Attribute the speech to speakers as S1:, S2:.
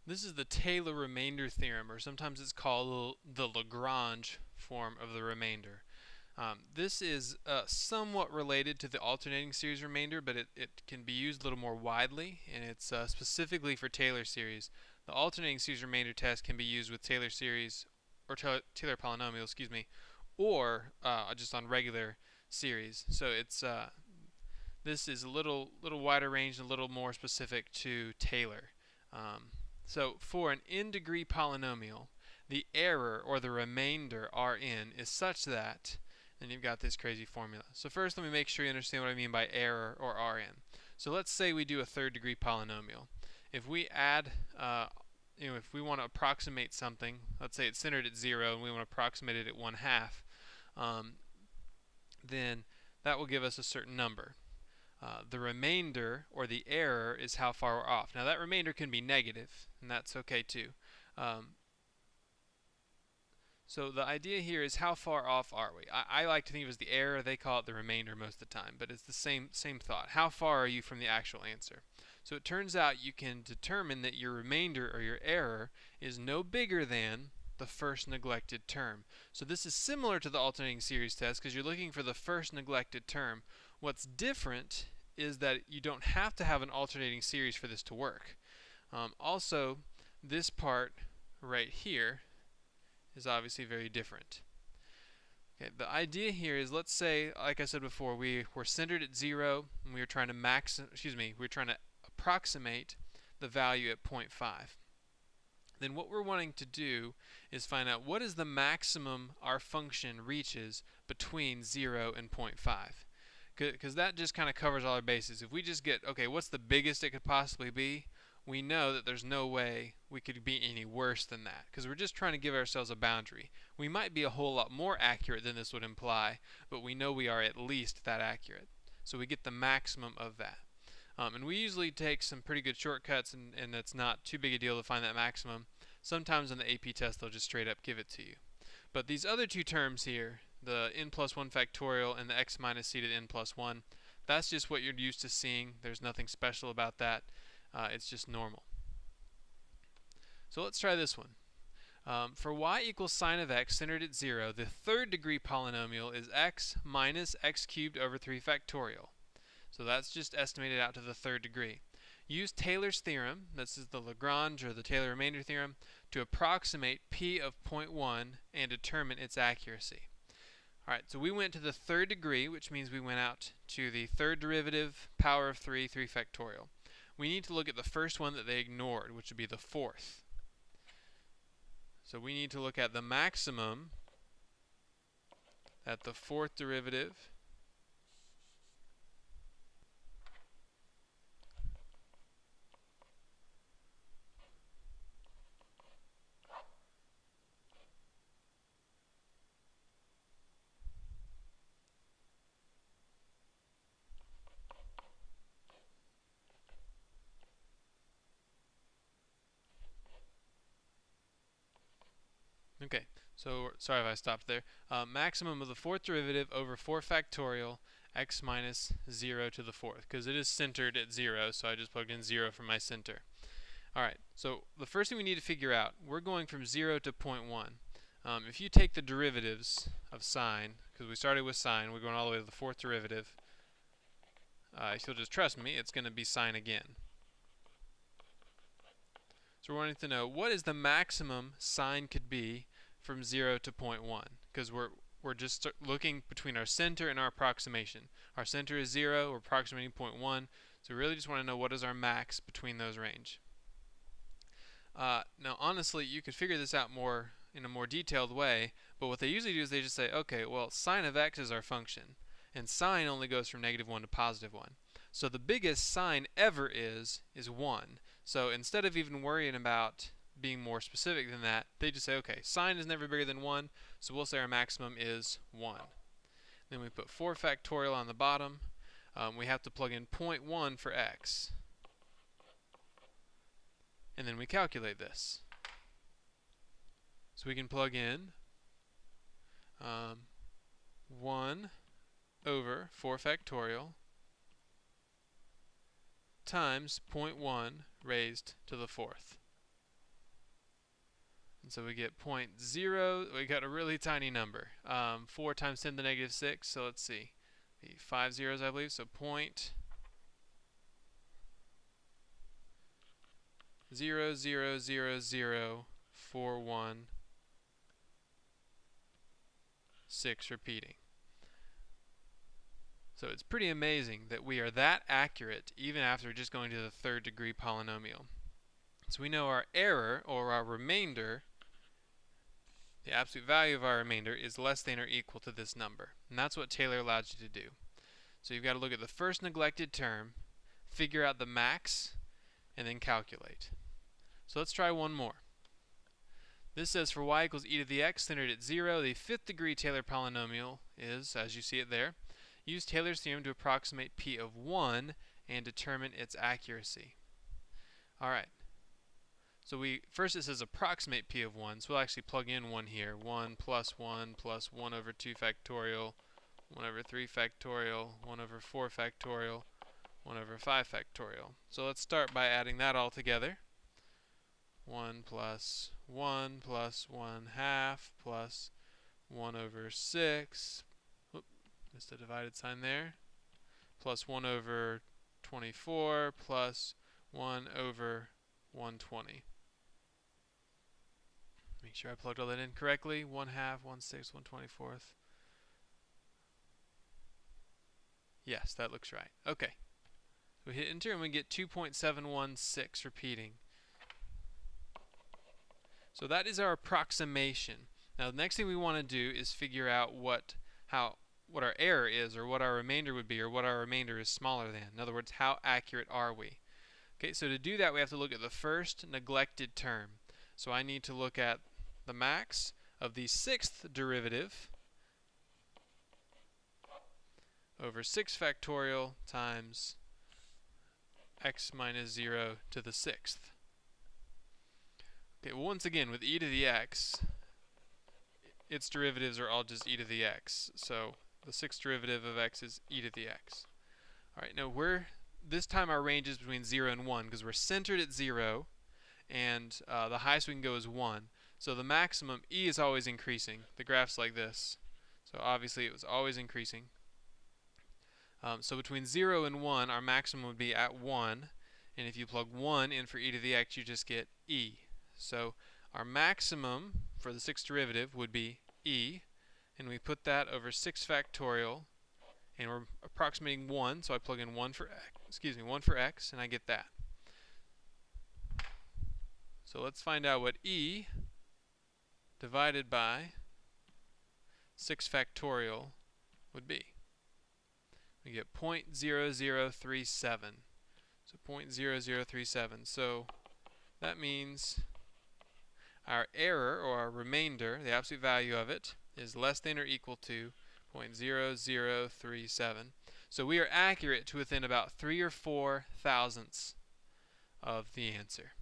S1: This is the Taylor remainder theorem, or sometimes it's called the Lagrange form of the remainder. This is somewhat related to the alternating series remainder, but it can be used a little more widely, and it's specifically for Taylor series. The alternating series remainder test can be used with Taylor series, or Taylor polynomial, excuse me, or just on regular series. So this is a little wider range and a little more specific to Taylor. Um, so for an n-degree polynomial, the error or the remainder Rn is such that, and you've got this crazy formula. So first let me make sure you understand what I mean by error or Rn. So let's say we do a third degree polynomial. If we add, if we want to approximate something, let's say it's centered at 0 and we want to approximate it at 1/2, then that will give us a certain number. The remainder, or the error, is how far we're off. Now that remainder can be negative, and that's okay too. So the idea here is how far off are we? I like to think of it as the error. They call it the remainder most of the time, but it's the same thought. How far are you from the actual answer? So it turns out you can determine that your remainder or your error is no bigger than the first neglected term. So this is similar to the alternating series test because you're looking for the first neglected term. What's different is that you don't have to have an alternating series for this to work. Also, this part right here is obviously very different. Okay, the idea here is, let's say, like I said before, we were centered at 0 and we were trying to approximate the value at 0.5. Then what we're wanting to do is find out what is the maximum our function reaches between 0 and 0.5. Because that just kind of covers all our bases. If we just get, okay, what's the biggest it could possibly be, we know that there's no way we could be any worse than that, because we're just trying to give ourselves a boundary. We might be a whole lot more accurate than this would imply, but we know we are at least that accurate. So we get the maximum of that. And we usually take some pretty good shortcuts, and it's not too big a deal to find that maximum. Sometimes on the AP test they'll just straight up give it to you. But these other two terms here, the n plus 1 factorial and the x minus c to the n plus 1, that's just what you're used to seeing. There's nothing special about that. It's just normal. So let's try this one. For y equals sine of x centered at 0, the third degree polynomial is x minus x cubed over 3 factorial. So that's just estimated out to the third degree. Use Taylor's theorem, this is the Lagrange or the Taylor remainder theorem, to approximate p of 0.1 and determine its accuracy. Alright, so we went to the third degree, which means we went out to the third derivative, power of 3 factorial. We need to look at the first one that they ignored, which would be the fourth. So we need to look at the maximum at the fourth derivative Okay, so sorry if I stopped there. Maximum of the fourth derivative over 4 factorial x minus 0 to the fourth, because it is centered at 0, so I just plugged in 0 for my center. Alright, so the first thing we need to figure out, we're going from 0 to 0.1. If you take the derivatives of sine, because we started with sine, we're going all the way to the fourth derivative, if you'll just trust me, it's going to be sine again. So we're wanting to know, what is the maximum sine could be from 0 to 0.1? Because we're just looking between our center and our approximation. Our center is 0, we're approximating 0.1, so we really just want to know what is our max between those range. Now honestly, you could figure this out in a more detailed way, but what they usually do is they just say, okay, well, sine of x is our function, and sine only goes from -1 to +1. So the biggest sine ever is 1. So instead of even worrying about being more specific than that, they just say, okay, sine is never bigger than 1, so we'll say our maximum is 1. Then we put 4 factorial on the bottom. We have to plug in 0.1 for x. And then we calculate this. So we can plug in 1 over 4 factorial times 0.1 raised to the fourth.
S2: And so we get 0.0, we got a really tiny number. 4 times 10 to the negative 6, so let's see. 5 zeros, I believe, so 0.0000416 repeating. So it's pretty amazing that we are that accurate even after just going to the third degree polynomial. So we know our error, or our remainder, the absolute value of our remainder, is less than or equal to this number. And that's what Taylor allows you to do. So you've got to look at the first neglected term, figure out the max, and then calculate. So let's try one more. This says for y equals e to the x centered at 0, the fifth degree Taylor polynomial is, as you see it there, use Taylor's theorem to approximate p of 1 and determine its accuracy. Alright, so first it says approximate p of 1, so we'll actually plug in 1 here. 1 plus 1 plus 1 over 2 factorial, 1 over 3 factorial, 1 over 4 factorial, 1 over 5 factorial. So let's start by adding that all together. 1 plus 1 plus 1/2 plus 1 over 6, whoop, missed a divided sign there, plus 1 over 24 plus 1 over 120. Make sure I plugged all that in correctly. 1/2, 1/6, 1/24. Yes, that looks right. Okay. So we hit enter and we get 2.716 repeating. So that is our approximation. Now the next thing we want to do is figure out what our error is, or what our remainder would be, or what our remainder is smaller than. In other words, how accurate are we? Okay, so to do that we have to look at the first neglected term. So I need to look at the max of the sixth derivative over 6 factorial times x minus 0 to the sixth. Okay, well once again, with e to the x, its derivatives are all just e to the x. So the sixth derivative of x is e to the x. Alright, now this time our range is between 0 and 1, because we're centered at 0, and the highest we can go is 1. So the maximum, e is always increasing. The graph's like this. So obviously it was always increasing. So between 0 and 1, our maximum would be at 1. And if you plug 1 in for e to the x, you just get e. So our maximum for the sixth derivative would be e. And we put that over 6 factorial. And we're approximating 1, so I plug in 1 for x, and I get that. So let's find out what e divided by 6 factorial would be. We get 0.0037. So 0.0037. So that means our error, or our remainder, the absolute value of it, is less than or equal to 0.0037. So we are accurate to within about 3 or 4 thousandths of the answer.